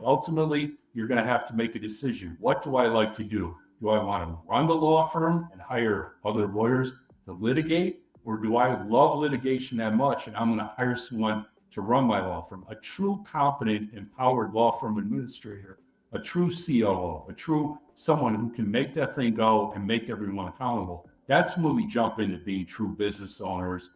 Ultimately, you're going to have to make a decision. What do I like to do? Do I want to run the law firm and hire other lawyers to litigate? Or do I love litigation that much and I'm going to hire someone to run my law firm? A true competent, empowered law firm administrator, a true COO, a true someone who can make that thing go and make everyone accountable. That's when we jump into being true business owners.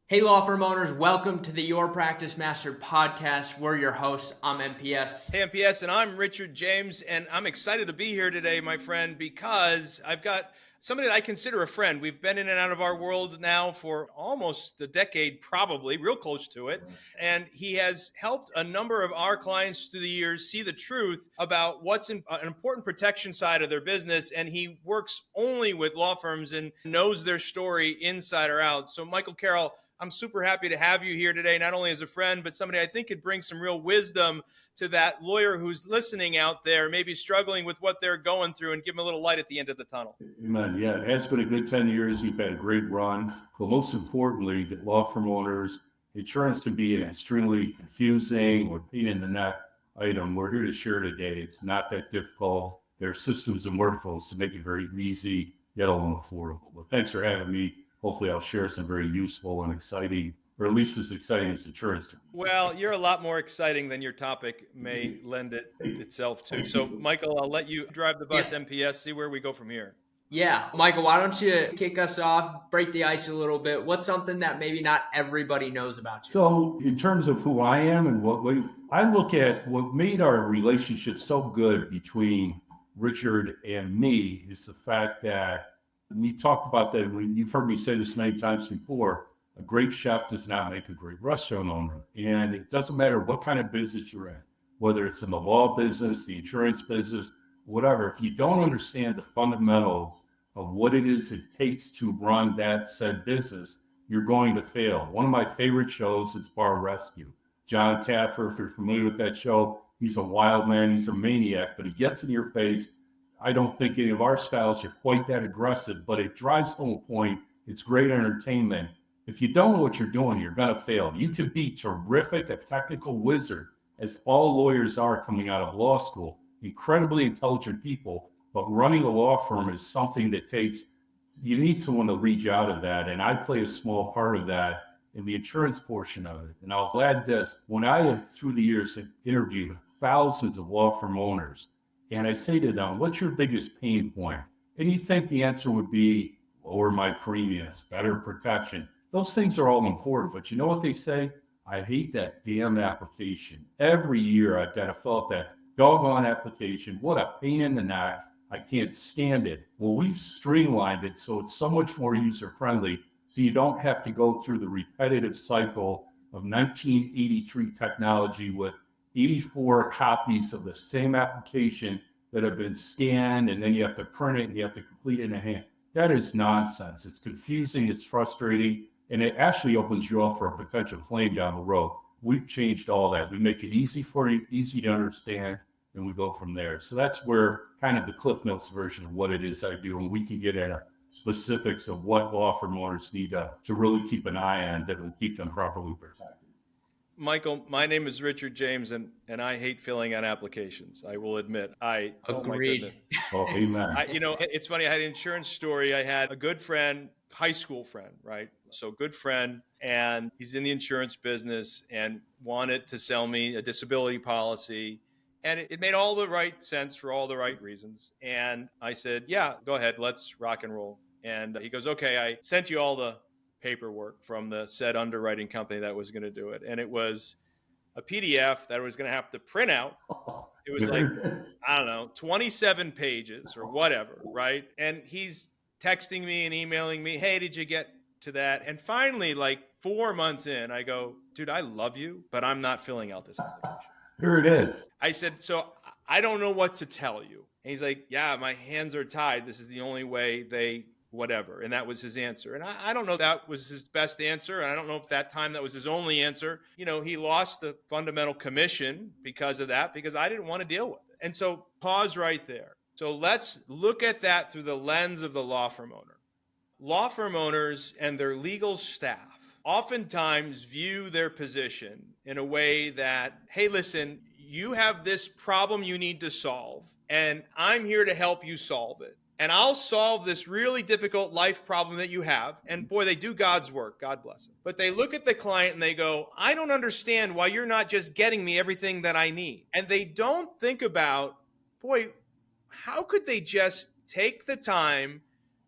Hey, law firm owners, welcome to the Your Practice Mastered podcast. We're your hosts. I'm MPS. Hey, MPS, and I'm Richard James, and I'm excited to be here today, my friend, because I've got somebody that I consider a friend. We've been in and out of our world now for almost a decade, probably, real close to it, and he has helped a number of our clients through the years see the truth about what's an important protection side of their business, and he works only with law firms and knows their story inside or out. So, Michael Carroll, I'm super happy to have you here today, not only as a friend, but somebody I think could bring some real wisdom to that lawyer who's listening out there, maybe struggling with what they're going through, and give them a little light at the end of the tunnel. Amen. Yeah, it has been a good 10 years. You've had a great run. But most importantly, the law firm owners, insurance can be an extremely confusing or pain in the neck item. We're here to share today. It's not that difficult. There are systems and workflows to make it very easy, yet a little affordable. But thanks for having me. Hopefully I'll share some very useful and exciting, or at least as exciting as insurance to me. Well, you're a lot more exciting than your topic may lend itself to. So, Michael, I'll let you drive the bus, MPS, see where we go from here. Yeah, Michael, why don't you kick us off, break the ice a little bit? What's something that maybe not everybody knows about you? So in terms of who I am and I look at what made our relationship so good between Richard and me is the fact that we talked about that. You've heard me say this many times before. A great chef does not make a great restaurant owner. And it doesn't matter what kind of business you're in, whether it's in the law business, the insurance business, whatever. If you don't understand the fundamentals of what it is it takes to run that said business, you're going to fail. One of my favorite shows is Bar Rescue. John Taffer, if you're familiar with that show, he's a wild man, he's a maniac, but he gets in your face. I don't think any of our styles are quite that aggressive, but it drives home a point. It's great entertainment. If you don't know what you're doing, you're going to fail. You can be terrific, a technical wizard, as all lawyers are coming out of law school, incredibly intelligent people, but running a law firm is something that you need someone to lead you out of that, and I play a small part of that in the insurance portion of it. And I'll add this, when I have, through the years, interviewed thousands of law firm owners, and I say to them, what's your biggest pain point? And you think the answer would be lower my premiums, better protection. Those things are all important, but you know what they say? I hate that damn application. Every year I've got to fill out that doggone application. What a pain in the neck. I can't stand it. Well, we've streamlined it so it's so much more user-friendly, so you don't have to go through the repetitive cycle of 1983 technology with 84 copies of the same application that have been scanned, and then you have to print it and you have to complete it in a hand. That is nonsense. It's confusing, it's frustrating, and it actually opens you up for a potential claim down the road. We've changed all that. We make it easy for you, easy to understand, and we go from there. So that's where kind of the Cliff Notes version of what it is I do, and we can get into specifics of what law firm owners need to really keep an eye on that will keep them properly protected. Michael, my name is Richard James, and I hate filling out applications. I will admit. Agreed. Oh, amen. It's funny. I had an insurance story. I had a good friend, high school friend, right? So good friend, and he's in the insurance business and wanted to sell me a disability policy. And it made all the right sense for all the right reasons. And I said, yeah, go ahead. Let's rock and roll. And he goes, okay, I sent you all the paperwork from the said underwriting company that was going to do it. And it was a PDF that I was going to have to print out. It was like, I don't know, 27 pages or whatever, right? And he's texting me and emailing me, hey, did you get to that? And finally, like 4 months in, I go, dude, I love you, but I'm not filling out this application. Here it is. I said, so I don't know what to tell you. And he's like, yeah, my hands are tied. This is the only way they whatever. And that was his answer. And I don't know if that was his best answer. And I don't know if that time that was his only answer. He lost the fundamental commission because of that, because I didn't want to deal with it. And so pause right there. So let's look at that through the lens of the law firm owner. law firm owners and their legal staff oftentimes view their position in a way that, hey, listen, you have this problem you need to solve, and I'm here to help you solve it. And I'll solve this really difficult life problem that you have. And boy, they do God's work. God bless them. But they look at the client and they go, I don't understand why you're not just getting me everything that I need. And they don't think about, boy, how could they just take the time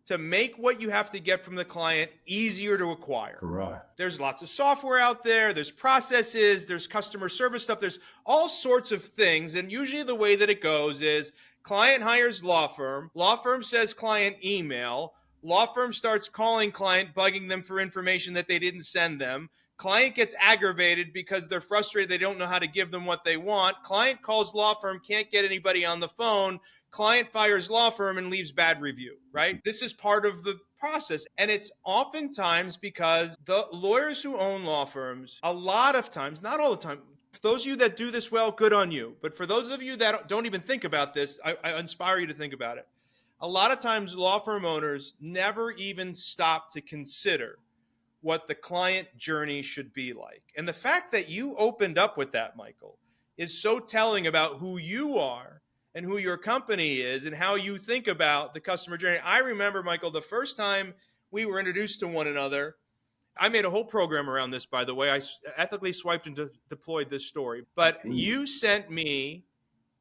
to make what you have to get from the client easier to acquire? Correct. There's lots of software out there. There's processes. There's customer service stuff. There's all sorts of things. And usually the way that it goes is client hires law firm says client email, law firm starts calling client, bugging them for information that they didn't send them. Client gets aggravated because they're frustrated. They don't know how to give them what they want. Client calls law firm, can't get anybody on the phone. Client fires law firm and leaves bad review, right? This is part of the process. And it's oftentimes because the lawyers who own law firms, a lot of times, not all the time, for those of you that do this well, good on you. But for those of you that don't even think about this, I inspire you to think about it. A lot of times law firm owners never even stop to consider what the client journey should be like. And the fact that you opened up with that, Michael, is so telling about who you are and who your company is and how you think about the customer journey. I remember, Michael, the first time we were introduced to one another, I made a whole program around this, by the way. I ethically swiped and deployed this story. But you sent me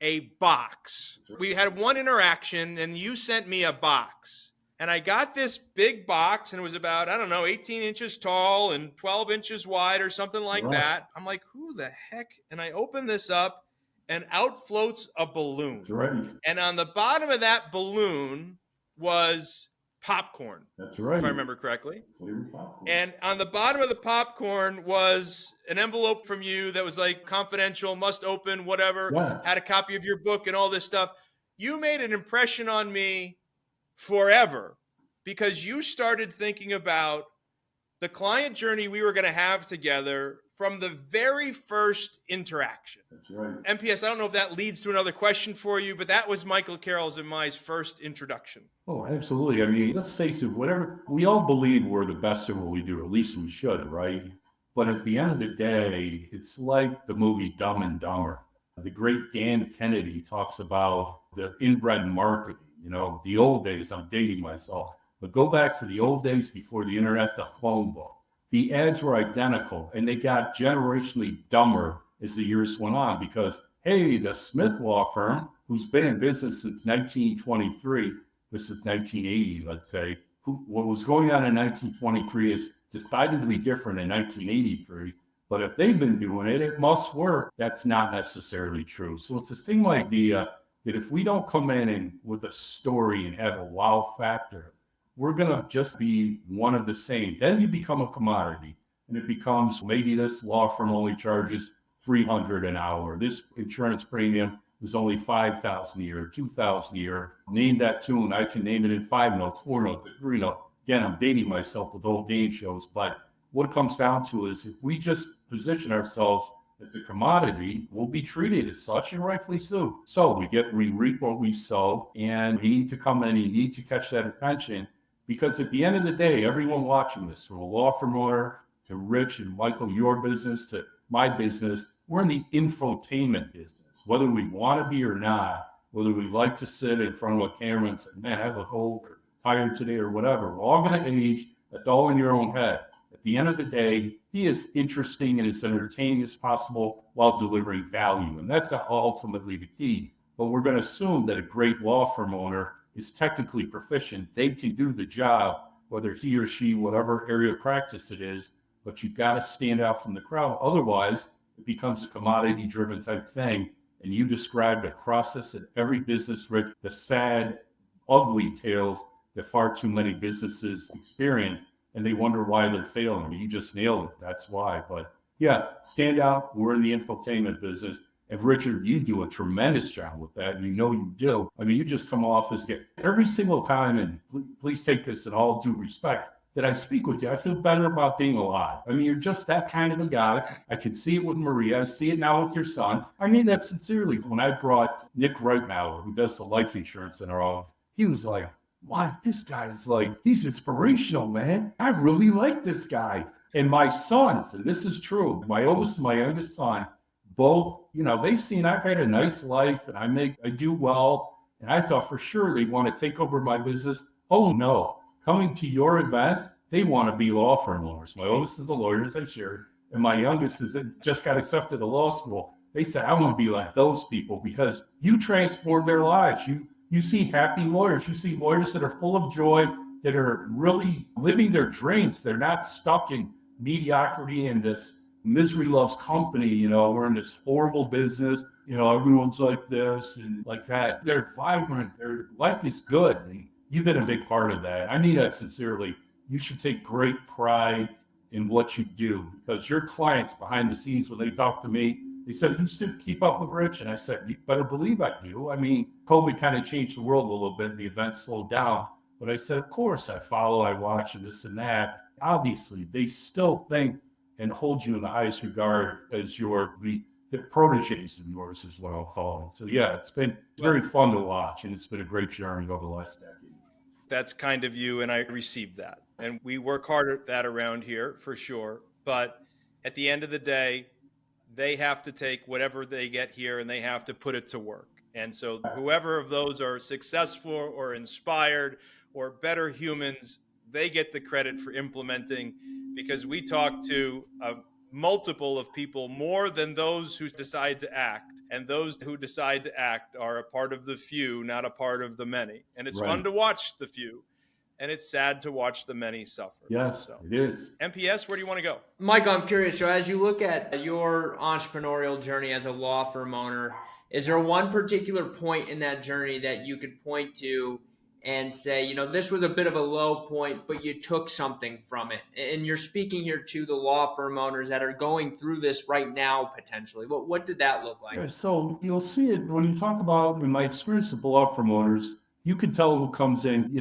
a box. We had one interaction, and you sent me a box. And I got this big box, and it was about, 18 inches tall and 12 inches wide or something like that. I'm like, who the heck? And I open this up, and out floats a balloon. That's right. And on the bottom of that balloon was popcorn. That's right. If I remember correctly. Flavored popcorn. And on the bottom of the popcorn was an envelope from you that was like confidential, must open, whatever, Yes. had a copy of your book and all this stuff. You made an impression on me forever because you started thinking about the client journey we were going to have together from the very first interaction. That's right. MPS, I don't know if that leads to another question for you, but that was Michael Carroll's and my first introduction. Oh, absolutely. I mean, let's face it, we all believe we're the best at what we do, or at least we should, right? But at the end of the day, it's like the movie Dumb and Dumber. The great Dan Kennedy talks about the inbred marketing, the old days. I'm dating myself, but go back to the old days before the internet, the phone book. The ads were identical, and they got generationally dumber as the years went on because, hey, the Smith Law Firm, who's been in business since 1923, this is 1980, let's say, what was going on in 1923 is decidedly different in 1983. But if they've been doing it, it must work. That's not necessarily true. So it's the same idea that if we don't come in with a story and have a wow factor, we're going to just be one of the same. Then you become a commodity, and it becomes maybe this law firm only charges $300 an hour. This insurance premium is only $5,000 a year, $2,000 a year. Name that tune. I can name it in 5 notes, 4 notes, 3 notes. Again, I'm dating myself with old game shows, but what it comes down to is if we just position ourselves as a commodity, we'll be treated as such, and rightfully so. So we reap what we sow, and you need to come in, you need to catch that attention. Because at the end of the day, everyone watching this, from a law firm owner to Rich and Michael, your business, to my business, we're in the infotainment business. Whether we want to be or not, whether we like to sit in front of a camera and say, man, I look old or tired today or whatever, we're all going to age. That's all in your own head. At the end of the day, be as interesting and as entertaining as possible while delivering value. And that's ultimately the key. But we're going to assume that a great law firm owner is technically proficient. They can do the job, whether he or she, whatever area of practice it is, but you've got to stand out from the crowd. Otherwise, it becomes a commodity-driven type thing. And you described a process in every business, Rick, the sad, ugly tales that far too many businesses experience, and they wonder why they're failing. You just nailed it. That's why. But yeah, stand out. We're in the infotainment business. And Richard, you do a tremendous job with that, and you do. I mean, you just come off as every single time, and please take this in all due respect, that I speak with you, I feel better about being alive. I mean, you're just that kind of a guy. I can see it with Maria. I see it now with your son. I mean that sincerely. When I brought Nick Reitmauer, who does the life insurance in our office, he was like, Why, this guy is like, he's inspirational, man. I really like this guy. And my sons, and this is true, my oldest and my youngest son, both, they've seen I've had a nice life and I do well. And I thought for sure they want to take over my business. Oh no, coming to your event, they want to be law firm owners. My oldest is a lawyer, as I shared, and my youngest is just got accepted to law school. They said, I want to be like those people because you transform their lives. You see happy lawyers. You see lawyers that are full of joy, that are really living their dreams. They're not stuck in mediocrity and this misery loves company. We're in this horrible business. Everyone's like this and like that. They're vibrant. Their life is good. You've been a big part of that. I mean that sincerely. You should take great pride in what you do because your clients behind the scenes, when they talk to me, they said, you still keep up with Rich? And I said, you better believe I do. I mean, COVID kind of changed the world a little bit. The events slowed down. But I said, of course, I follow, I watch, and this and that. Obviously, they still think and hold you in the highest regard as the proteges of yours is what I'll call it. So yeah, it's been very fun to watch, and it's been a great journey over the last decade. That's kind of you, and I received that. And we work hard at that around here for sure. But at the end of the day, they have to take whatever they get here and they have to put it to work. And so whoever of those are successful or inspired or better humans, they get the credit for implementing, because we talk to a multiple of people more than those who decide to act. And those who decide to act are a part of the few, not a part of the many. And it's fun to watch the few. And it's sad to watch the many suffer. Yes, it is. MPS, where do you want to go? Michael, I'm curious. So as you look at your entrepreneurial journey as a law firm owner, is there one particular point in that journey that you could point to and say, this was a bit of a low point, but you took something from it? And you're speaking here to the law firm owners that are going through this right now, potentially. What did that look like? Yeah, so you'll see it when you talk about, in my experience with law firm owners, you can tell who comes in,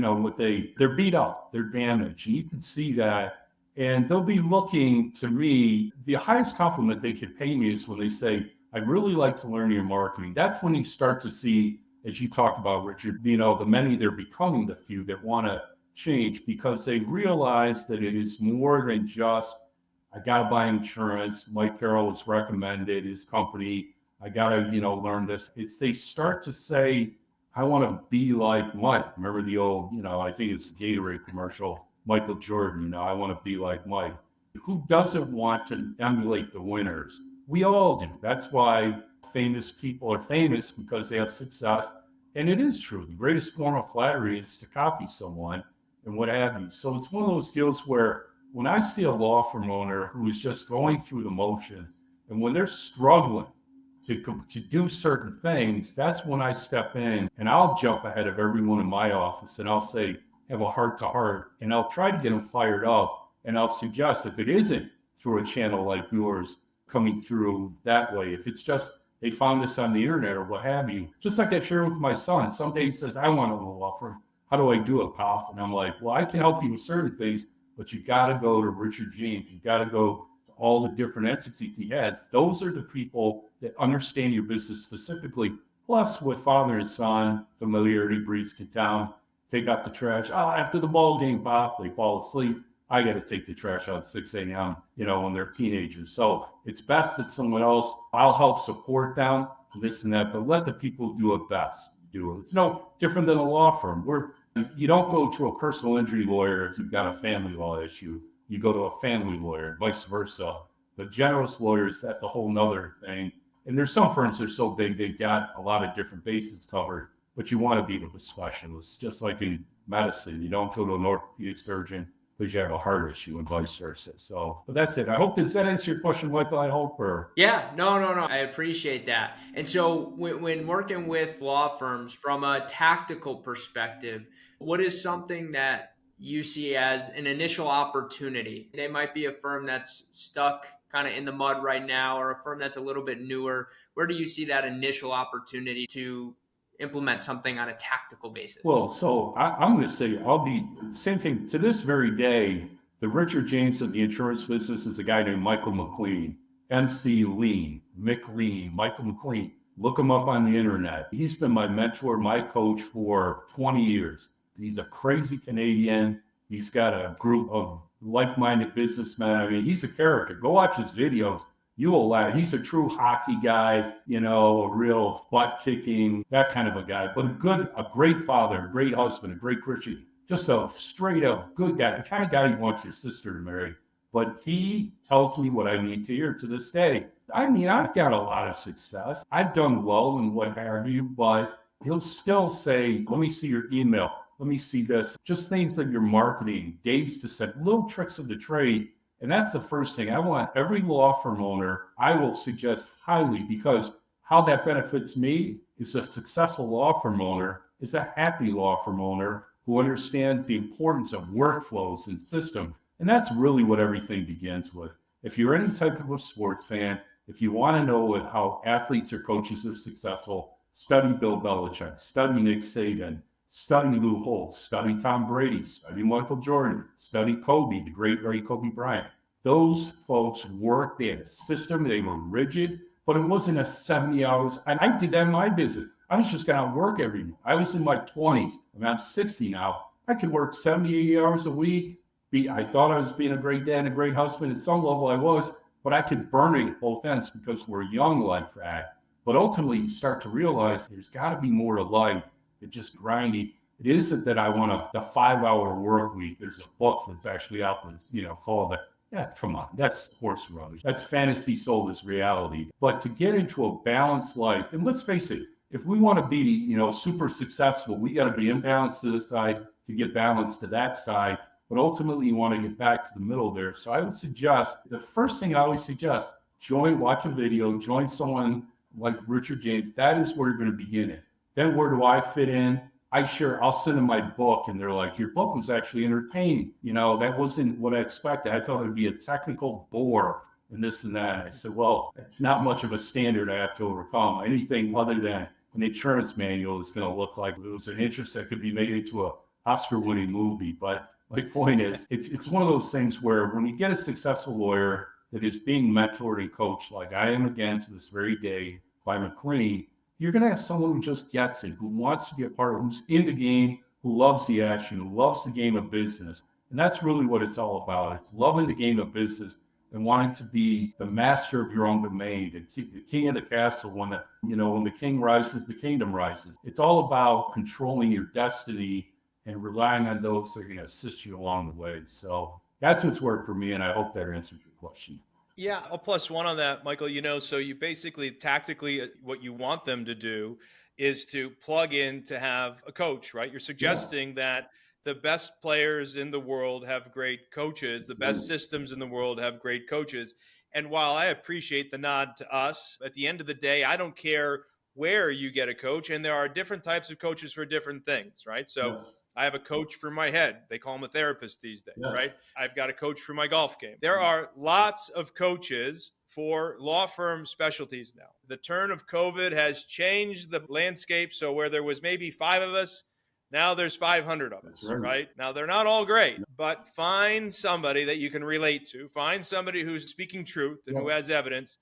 they're beat up, they're damaged. You can see that. And they'll be looking to me, the highest compliment they could pay me is when they say, I'd really like to learn your marketing. That's when you start to see, as you talked about, Richard, the many, they're becoming the few that want to change because they realize that it is more than just, I got to buy insurance. Mike Carroll has recommended his company. I got to, learn this. They start to say, I want to be like Mike. Remember the old, I think it's the Gatorade commercial, Michael Jordan, I want to be like Mike. Who doesn't want to emulate the winners? We all do. That's why famous people are famous, because they have success. And it is true. The greatest form of flattery is to copy someone and what have you. So it's one of those deals where when I see a law firm owner who is just going through the motions, and when they're struggling to do certain things, that's when I step in and I'll jump ahead of everyone in my office and I'll say, have a heart to heart, and I'll try to get them fired up. And I'll suggest, if it isn't through a channel like yours coming through that way, if it's just they found this on the internet or what have you, just like I shared with my son, someday he says, I want to own a law firm. How do I do it, Pop? And I'm like, well, I can help you with certain things, but you got to go to Richard James. You got to go to all the different entities he has. Those are the people that understand your business specifically. Plus, with father and son, familiarity breeds contempt. Take out the trash. After the ball game, Pop, they fall asleep. I got to take the trash out at 6 a.m., when they're teenagers. So it's best that someone else, I'll help support them, this and that, but let the people do it best. It's no different than a law firm. You don't go to a personal injury lawyer if you've got a family law issue. You go to a family lawyer, vice versa. The generalist lawyers, that's a whole nother thing. And there's some firms that are so big, they've got a lot of different bases covered, but you want to be with a specialist, just like in medicine. You don't go to an orthopedic surgeon because you have a heart issue and vice versa. So, but that's it. I hope, does that answer your question, Michael? I hope, or? Yeah, no. I appreciate that. And so when working with law firms from a tactical perspective, what is something that you see as an initial opportunity? They might be a firm that's stuck kind of in the mud right now, or a firm that's a little bit newer. Where do you see that initial opportunity to implement something on a tactical basis? Well, so I'm going to say I'll be same thing to this very day. The Richard James of the insurance business is a guy named Michael McLean, MC Lean, McLean, Michael McLean. Look him up on the internet. He's been my mentor, my coach for 20 years. He's a crazy Canadian. He's got a group of like-minded businessmen. I mean, he's a character. Go watch his videos. You will laugh. He's a true hockey guy, a real butt-kicking, that kind of a guy. But a great father, a great husband, a great Christian. Just a straight-up good guy, the kind of guy you want your sister to marry. But he tells me what I need to hear to this day. I mean, I've got a lot of success. I've done well and what have you, but he'll still say, let me see your email. Let me see this. Just things that you're marketing, days to set, little tricks of the trade. And that's the first thing. I want every law firm owner, I will suggest highly, because how that benefits me is a successful law firm owner is a happy law firm owner who understands the importance of workflows and systems. And that's really what everything begins with. If you're any type of a sports fan, if you want to know how athletes or coaches are successful, study Bill Belichick, study Nick Saban, study Lou Holtz, study Tom Brady, study Michael Jordan, study Kobe, the great Kobe Bryant. Those folks worked, they had a system, they were rigid, but it wasn't a 70 hours. And I did that in my business. I was just going to work every day. I was in my 20s. I'm 60 now. I could work 70, 80 hours a week. I thought I was being a great dad and a great husband. At some level I was, but I could burn it at both ends because we're young like that. But ultimately you start to realize there's got to be more to life than just grinding. It isn't that I want the 5-hour work week. There's a book that's actually out that's, called come on, that's horse rubbish. That's fantasy sold as reality. But to get into a balanced life, and let's face it, if we want to be, super successful, we got to be imbalanced to this side to get balanced to that side. But ultimately, you want to get back to the middle there. So I would suggest, the first thing I always suggest, watch a video, join someone like Richard James. That is where you're going to begin it. Then where do I fit in? I'll send them my book, and they're like, your book was actually entertaining. That wasn't what I expected. I thought it would be a technical bore and this and that. And I said, well, it's not much of a standard I have to overcome. Anything other than an insurance manual is going to look like it was an interest that could be made into an Oscar-winning movie. But my point is, it's one of those things where when you get a successful lawyer that is being mentored and coached, like I am again to this very day by McClain, you're going to have someone who just gets it, who wants to be a part of, who's in the game, who loves the action, who loves the game of business. And that's really what it's all about. It's loving the game of business and wanting to be the master of your own domain, the king of the castle. When the king rises, the kingdom rises. It's all about controlling your destiny and relying on those that are going to assist you along the way. So that's what's worked for me, and I hope that answers your question. Yeah, I'll plus one on that, Michael. So you basically tactically what you want them to do is to plug in to have a coach, right? You're suggesting that the best players in the world have great coaches, the best systems in the world have great coaches. And while I appreciate the nod to us, at the end of the day, I don't care where you get a coach, and there are different types of coaches for different things, right? So I have a coach for my head. They call him a therapist these days, right? I've got a coach for my golf game. There are lots of coaches for law firm specialties now. The turn of COVID has changed the landscape. So where there was maybe 5 of us, now there's 500 of us, right? Now they're not all great, but find somebody that you can relate to. Find somebody who's speaking truth and who has evidence,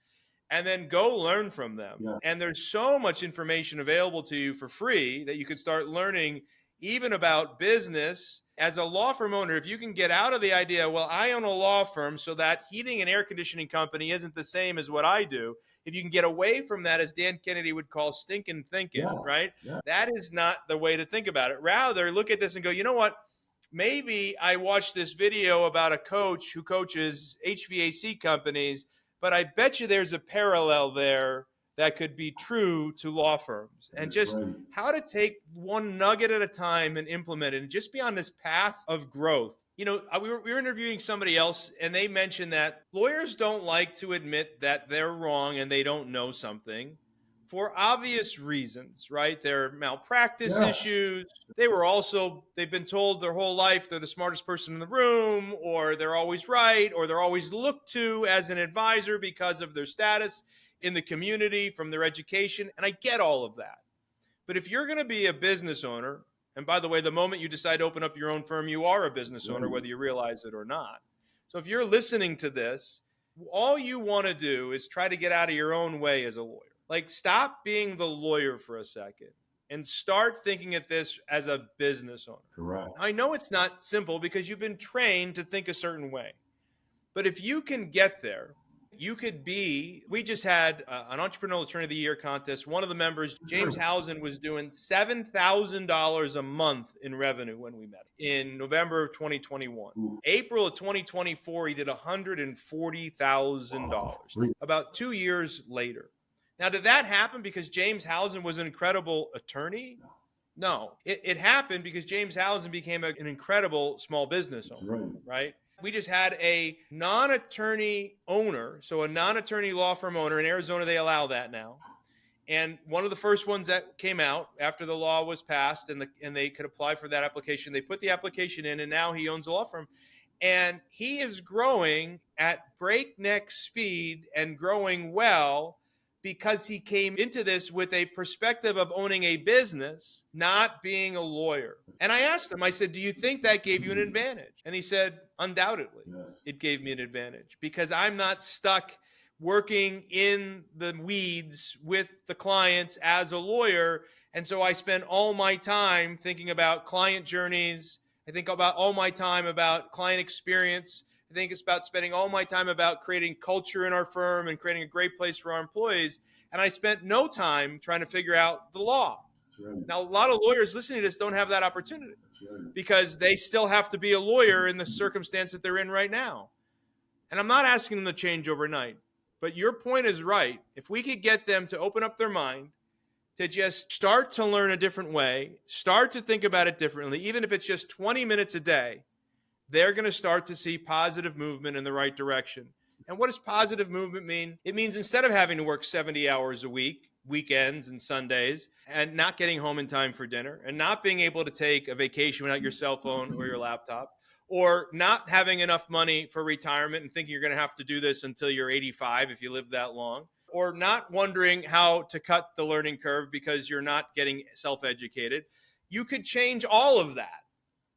and then go learn from them. And there's so much information available to you for free that you could start learning even about business. As a law firm owner, if you can get out of the idea, well, I own a law firm, so that heating and air conditioning company isn't the same as what I do. If you can get away from that, as Dan Kennedy would call stinking thinking, right? That is not the way to think about it. Rather, look at this and go, you know what? Maybe I watched this video about a coach who coaches HVAC companies, but I bet you there's a parallel there that could be true to law firms, and just how to take one nugget at a time and implement it and just be on this path of growth. We were interviewing somebody else, and they mentioned that lawyers don't like to admit that they're wrong and they don't know something for obvious reasons, right? There are malpractice issues. They've been told their whole life they're the smartest person in the room, or they're always right, or they're always looked to as an advisor because of their status in the community, from their education. And I get all of that. But if you're going to be a business owner, and by the way, the moment you decide to open up your own firm, you are a business owner, whether you realize it or not. So if you're listening to this, all you want to do is try to get out of your own way as a lawyer. Like, stop being the lawyer for a second and start thinking at this as a business owner. Correct. I know it's not simple because you've been trained to think a certain way. But if you can get there, you could be, we just had an Entrepreneurial Attorney of the Year contest. One of the members, James Housen, was doing $7,000 a month in revenue when we met in November of 2021. April of 2024, he did $140,000 about 2 years later. Now, did that happen because James Housen was an incredible attorney? No, it happened because James Housen became an incredible small business owner, right? We just had a non-attorney owner, so a non-attorney law firm owner. In Arizona, they allow that now. And one of the first ones that came out after the law was passed and they could apply for that application, they put the application in, and now he owns a law firm. And he is growing at breakneck speed and growing well because he came into this with a perspective of owning a business, not being a lawyer. And I asked him, I said, do you think that gave you an advantage? And he said, undoubtedly, it gave me an advantage because I'm not stuck working in the weeds with the clients as a lawyer. And so I spend all my time thinking about client journeys. I think about all my time about client experience. I think it's about spending all my time about creating culture in our firm and creating a great place for our employees. And I spent no time trying to figure out the law. Now, a lot of lawyers listening to this don't have that opportunity because they still have to be a lawyer in the circumstance that they're in right now. And I'm not asking them to change overnight, but your point is right. If we could get them to open up their mind, to just start to learn a different way, start to think about it differently, even if it's just 20 minutes a day, they're going to start to see positive movement in the right direction. And what does positive movement mean? It means instead of having to work 70 hours a week, weekends and Sundays, and not getting home in time for dinner, and not being able to take a vacation without your cell phone or your laptop, or not having enough money for retirement and thinking you're going to have to do this until you're 85 if you live that long, or not wondering how to cut the learning curve because you're not getting self-educated. You could change all of that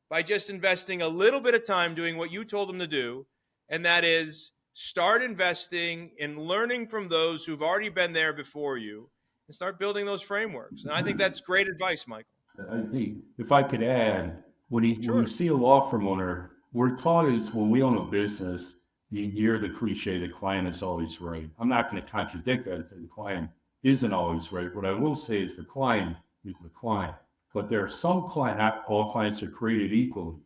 by just investing a little bit of time doing what you told them to do, and that is start investing in learning from those who've already been there before you and start building those frameworks. And I think that's great advice, Michael. I think if I could add, when you see a law firm owner, we're taught is when we own a business, you hear the cliche, the client is always right. I'm not going to contradict that and say the client isn't always right. What I will say is the client is the client. But there are some clients, not all clients are created equally.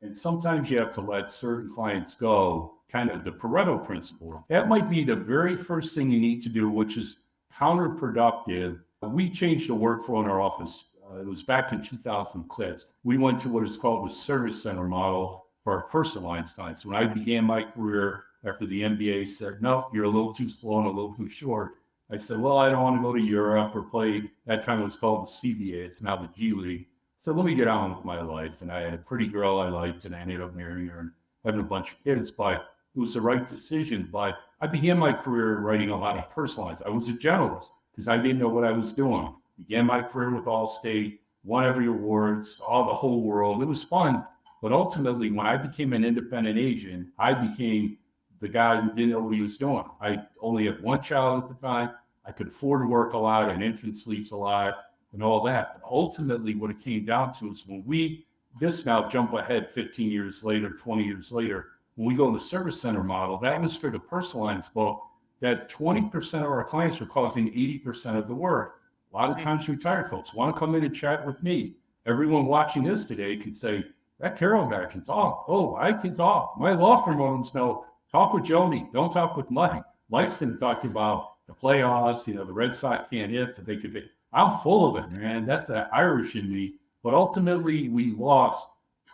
And sometimes you have to let certain clients go, kind of the Pareto principle. That might be the very first thing you need to do, which is counterproductive. We changed the workflow in our office. It was back in 2006. We went to what is called the service center model for our personal lines clients. When I began my career after the MBA said, no, you're a little too slow and a little too short. I said, well, I don't want to go to Europe or play, that time it was called the CBA, it's now the G League. So let me get on with my life. And I had a pretty girl I liked, and I ended up marrying her and having a bunch of kids. But it was the right decision. But I began my career writing a lot of personal lines. I was a generalist because I didn't know what I was doing. Began my career with Allstate, won every awards, all the whole world. It was fun. But ultimately, when I became an independent agent, I became the guy who didn't know what he was doing. I only had one child at the time. I could afford to work a lot, and infant sleeps a lot, and all that. But ultimately, what it came down to is when we, this now jump ahead 15 years later, 20 years later, when we go to the service center model, that was for the personal lines book, that 20% of our clients are causing 80% of the work. A lot of times retired folks want to come in and chat with me. Everyone watching this today can say, that Carroll guy can talk. Oh, I can talk. My law firm owners know, talk with Jody. Don't talk with Mike. Mike's been talking about the playoffs, the Red Sox can't hit, but they could be. I'm full of it, man. That's that Irish in me. But ultimately, we lost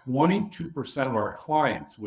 22% of our clients,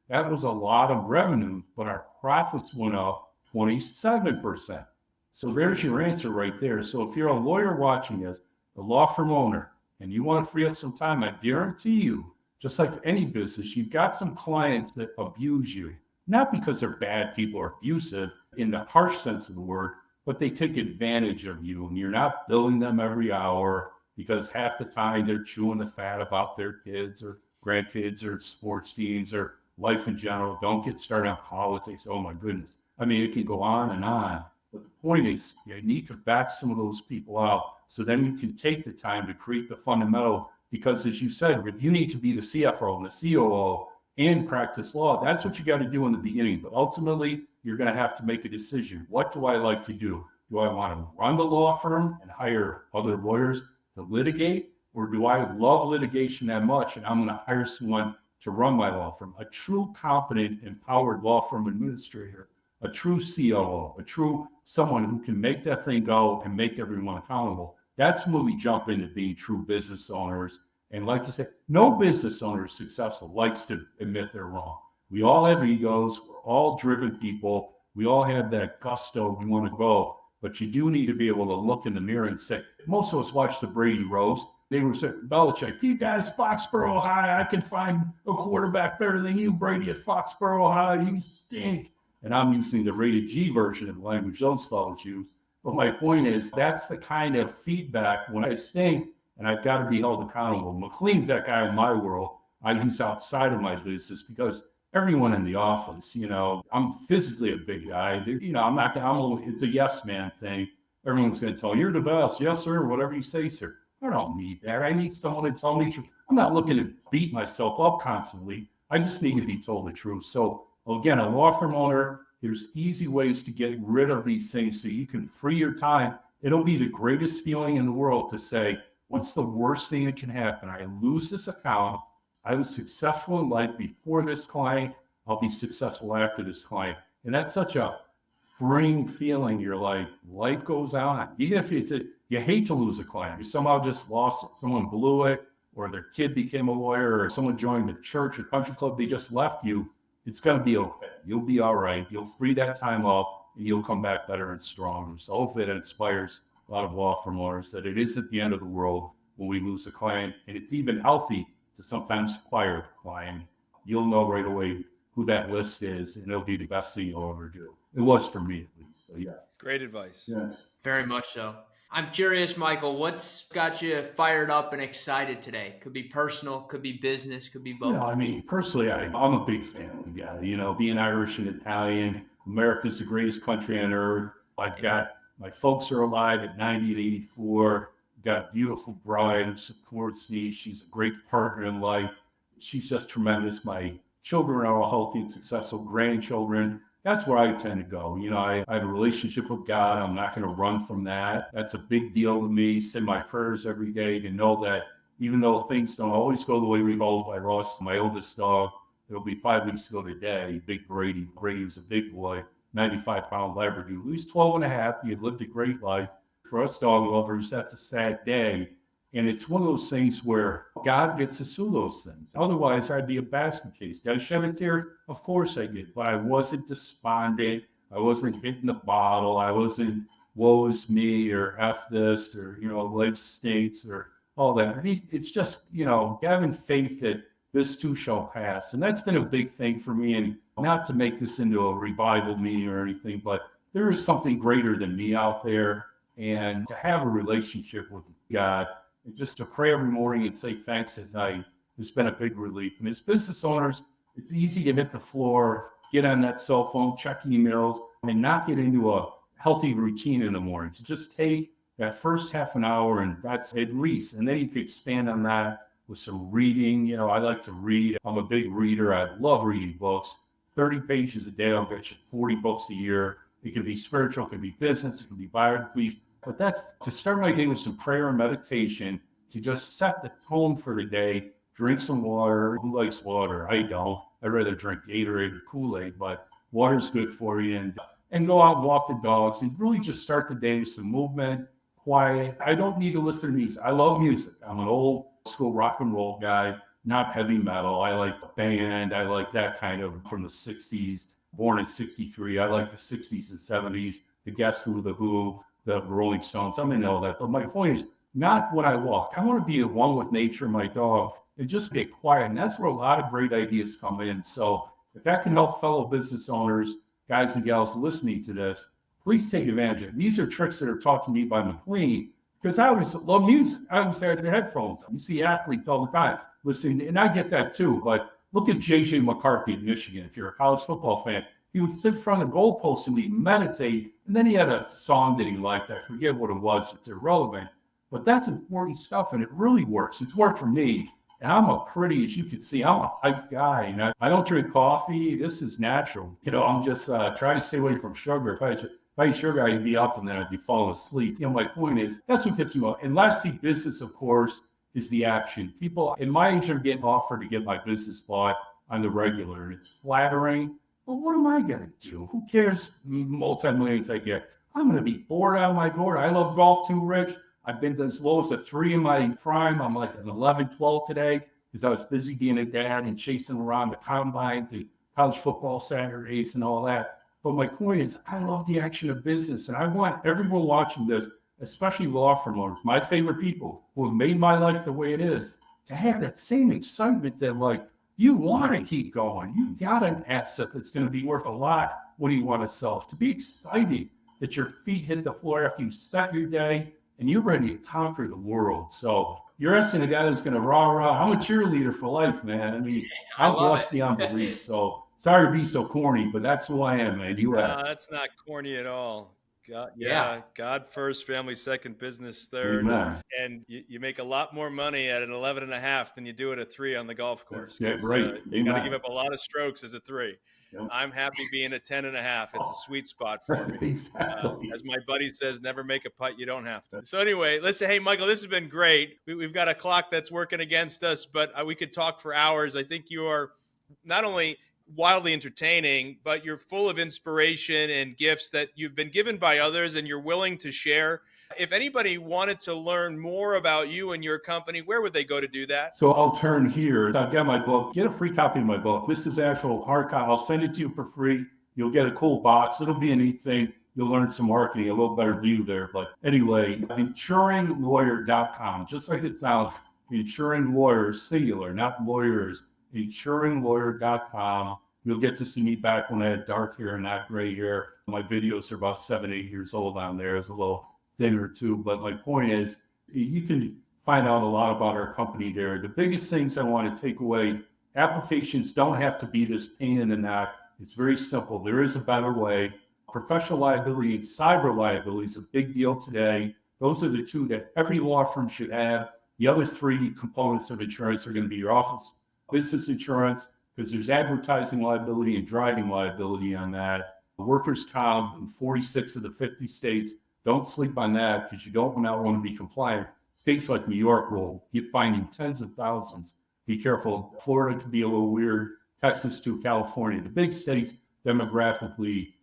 that was a lot of revenue, but our profits went up 27%. So there's your answer right there. So if you're a lawyer watching this, a law firm owner, and you want to free up some time, I guarantee you, just like any business, you've got some clients that abuse you. Not because they're bad people or abusive in the harsh sense of the word, but they take advantage of you, and you're not billing them every hour because half the time they're chewing the fat about their kids or grandkids or sports teams or life in general. Don't get started on politics. Oh my goodness. I mean, it can go on and on. But the point is, you need to back some of those people out so then you can take the time to create the fundamental. Because as you said, if you need to be the CFO and the COO and practice law, that's what you got to do in the beginning. But ultimately, you're going to have to make a decision. What do I like to do? Do I want to run the law firm and hire other lawyers to litigate? Or do I love litigation that much and I'm going to hire someone to run my law firm? A true competent, empowered law firm administrator, a true COO, a true someone who can make that thing go and make everyone accountable. That's when we jump into being true business owners. And like you said, no business owner is successful likes to admit they're wrong. We all have egos. We're all driven people. We all have that gusto. We want to go. But you do need to be able to look in the mirror and say, most of us watch the Brady roast. They were saying, Belichick, you guys, Foxborough High, I can find a quarterback better than you, Brady, at Foxborough High. You stink. And I'm using the rated G version of the language those fellows use. But my point is, that's the kind of feedback when I stink, and I've got to be held accountable. McLean's that guy in my world. I use outside of my business because everyone in the office, I'm physically a big guy. It's a yes man thing. Everyone's going to tell you, you're the best. Yes, sir. Whatever you say, sir. I don't need that. I need someone to tell me the truth. I'm not looking to beat myself up constantly. I just need to be told the truth. So again, a law firm owner, there's easy ways to get rid of these things so you can free your time. It'll be the greatest feeling in the world to say, what's the worst thing that can happen? I lose this account. I was successful in life before this client. I'll be successful after this client. And that's such a freeing feeling. You're like, life goes on. Even if you hate to lose a client. You somehow just lost it. Someone blew it, or their kid became a lawyer, or someone joined the church or country club. They just left you. It's going to be okay. You'll be all right. You'll free that time up, and you'll come back better and stronger. So hopefully that inspires a lot of law firm owners that it isn't the end of the world when we lose a client. And it's even healthy to sometimes fire a client. You'll know right away who that list is, and it'll be the best thing you'll ever do. It was for me, at least. So, yeah. Great advice. Yes. Very much so. I'm curious, Michael, what's got you fired up and excited today? Could be personal, could be business, could be both. Personally, I'm a big family guy. Being Irish and Italian, America's the greatest country on earth. I've got my folks are alive at 90 and 84. Got a beautiful bride who supports me. She's a great partner in life. She's just tremendous. My children are all healthy and successful, grandchildren. That's where I tend to go. I have a relationship with God. I'm not going to run from that. That's a big deal to me. Send my prayers every day to know that even though things don't always go the way we hope, I lost my oldest dog. It'll be 5 weeks ago today, Big Brady. Brady was a big boy, 95-pound Labrador. He was 12 and a half. He had lived a great life. For us dog lovers, that's a sad day. And it's one of those things where God gets us through those things. Otherwise, I'd be a basket case. Did I shed a tear? Of course I did. But I wasn't despondent. I wasn't hitting the bottle. I wasn't woe is me or F this or, life stinks or all that. It's just, having faith that this too shall pass. And that's been a big thing for me. And not to make this into a revival meeting or anything, but there is something greater than me out there. And to have a relationship with God, and just to pray every morning and say thanks at night has been a big relief. And as business owners, it's easy to hit the floor, get on that cell phone, check emails, and not get into a healthy routine in the morning. To just take that first half an hour, and that's at least, and then you can expand on that with some reading. I like to read. I'm a big reader. I love reading books. 30 pages a day. I'll get you 40 books a year. It can be spiritual, it can be business, it can be biographies. But that's to start my day with some prayer and meditation, to just set the tone for the day, drink some water. Who likes water? I don't. I'd rather drink Gatorade or Kool-Aid, but water's good for you. And go out and walk the dogs and really just start the day with some movement, quiet. I don't need to listen to music. I love music. I'm an old school rock and roll guy, not heavy metal. I like the band. I like that kind of from the 60s, born in 63. I like the 60s and 70s, the Guess Who, the Who, the Rolling Stones. I'm into all that. But my point is, not when I walk. I want to be one with nature and my dog and just get quiet. And that's where a lot of great ideas come in. So if that can help fellow business owners, guys and gals listening to this, please take advantage of it. These are tricks that are taught to me by McLean, because I always love music. I always have their headphones. You see athletes all the time listening, and I get that too. But look at J.J. McCarthy in Michigan. If you're a college football fan, he would sit in front of the goalpost and he'd meditate And then he had a song that he liked. I forget what it was. It's irrelevant, but that's important stuff, and it really works. It's worked for me. And I'm as you can see, I'm a hype guy. And I don't drink coffee. This is natural. I'm just trying to stay away from sugar. If I eat sugar, I'd be up and then I'd be falling asleep. My point is, that's what gets me up. And lastly, business, of course, is the action. People in my age are getting offered to get my business bought on the regular. And it's flattering. Well, what am I going to do? Who cares? Multi-millions I get. I'm going to be bored out of my gourd. I love golf too, Rich. I've been as low as a 3 in my prime. I'm like an 11, 12 today because I was busy being a dad and chasing around the combines and college football Saturdays and all that. But my point is, I love the action of business. And I want everyone watching this, especially law firm owners, my favorite people who have made my life the way it is, to have that same excitement that, like, you want to keep going. You got an asset that's going to be worth a lot. What do you want to sell? To be excited that your feet hit the floor after you set your day and you're ready to conquer the world. So you're asking a guy that's going to rah. I'm a cheerleader for life, man. I mean, I'm blessed beyond belief. So sorry to be so corny, but that's who I am, man. That's not corny at all. God first, family second, business third. Amen. And you make a lot more money at an 11.5 than you do at a 3 on the golf course. That's right. You got to give up a lot of strokes as a 3. Yep. I'm happy being a 10.5. It's a sweet spot for me. Exactly. As my buddy says, never make a putt you don't have to. So anyway, listen, hey, Michael, this has been great. We've got a clock that's working against us, but we could talk for hours. I think you are not only wildly entertaining, but you're full of inspiration and gifts that you've been given by others and you're willing to share. If anybody wanted to learn more about you and your company, where would they go to do that? So I'll turn here. I've got my book. Get a free copy of my book. This is actual hard copy. I'll send it to you for free. You'll get a cool box. It'll be a neat thing. You'll learn some marketing, a little better view there. But anyway, insuringlawyer.com, just like it sounds, insuring lawyers, singular, not lawyers, insuringlawyer.com. You'll get to see me back when I had dark hair and not gray hair. My videos are about 7, 8 years old on there. It's a little thing or two. But my point is, you can find out a lot about our company there. The biggest things I want to take away, applications don't have to be this pain in the neck. It's very simple. There is a better way. Professional liability and cyber liability is a big deal today. Those are the two that every law firm should have. The other 3 components of insurance are going to be your office business insurance, because there's advertising liability and driving liability on that. Workers' comp in 46 of the 50 states. Don't sleep on that because you don't now want to be compliant. States like New York will get finding tens of thousands. Be careful. Florida could be a little weird. Texas to California. The big states demographically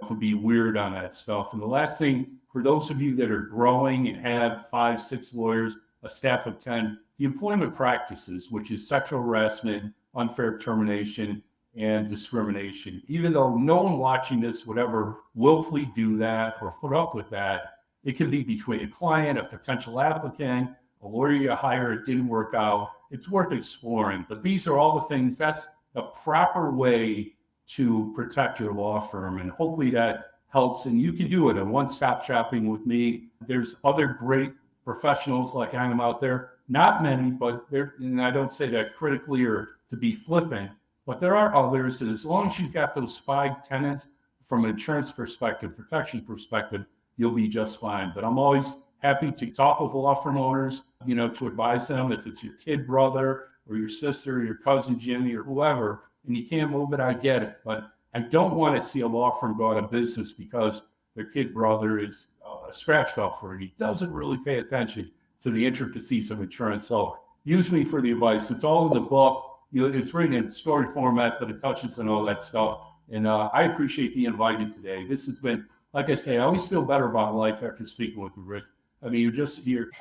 could be weird on that stuff. And the last thing, for those of you that are growing and have 5, 6 lawyers, a staff of 10, the employment practices, which is sexual harassment, unfair termination, and discrimination. Even though no one watching this would ever willfully do that or put up with that, it can be between a client, a potential applicant, a lawyer you hire, it didn't work out. It's worth exploring. But these are all the things, that's the proper way to protect your law firm. And hopefully that helps. And you can do it in one-stop shopping with me. There's other great professionals like I am out there. Not many, but there, and I don't say that critically or to be flippant, but there are others. And as long as you've got those 5 tenets from an insurance perspective, protection perspective, you'll be just fine. But I'm always happy to talk with law firm owners, to advise them if it's your kid brother or your sister or your cousin Jimmy or whoever, and you can't move it, I get it. But I don't want to see a law firm go out of business because their kid brother is a scratch off for it. He doesn't really pay attention to the intricacies of insurance. So use me for the advice. It's all in the book. It's written in story format, but it touches on all that stuff. And I appreciate being invited today. This has been, like I say, I always feel better about life after speaking with you, Rick. I mean,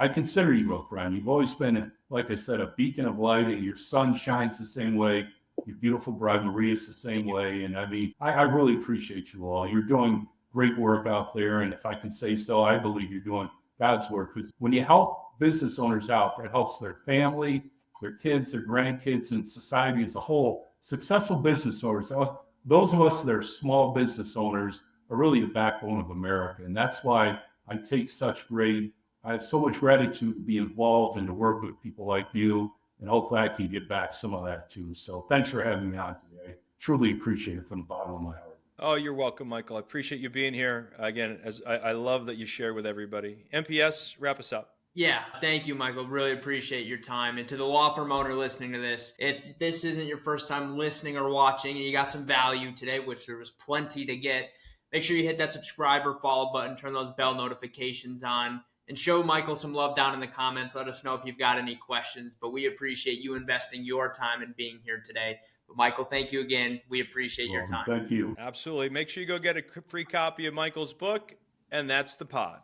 I consider you a friend. You've always been, like I said, a beacon of light, and your son shines the same way. Your beautiful bride, Maria's the same way. And I mean, I really appreciate you all. You're doing great work out there. And if I can say so, I believe you're doing God's work. Because when you help business owners out, that helps their family, their kids, their grandkids, and society as a whole. Successful business owners, those of us that are small business owners, are really the backbone of America. And that's why I have so much gratitude to be involved and to work with people like you. And hopefully I can get back some of that too. So thanks for having me on today. Truly appreciate it from the bottom of my heart. Oh, you're welcome, Michael. I appreciate you being here. Again, as I love that you shared with everybody. MPS, wrap us up. Yeah, thank you, Michael. Really appreciate your time. And to the law firm owner listening to this, if this isn't your first time listening or watching and you got some value today, which there was plenty to get, make sure you hit that subscribe or follow button, turn those bell notifications on, and show Michael some love down in the comments. Let us know if you've got any questions. But we appreciate you investing your time and being here today. But Michael, thank you again. We appreciate your time. Thank you. Absolutely. Make sure you go get a free copy of Michael's book, and that's the pod.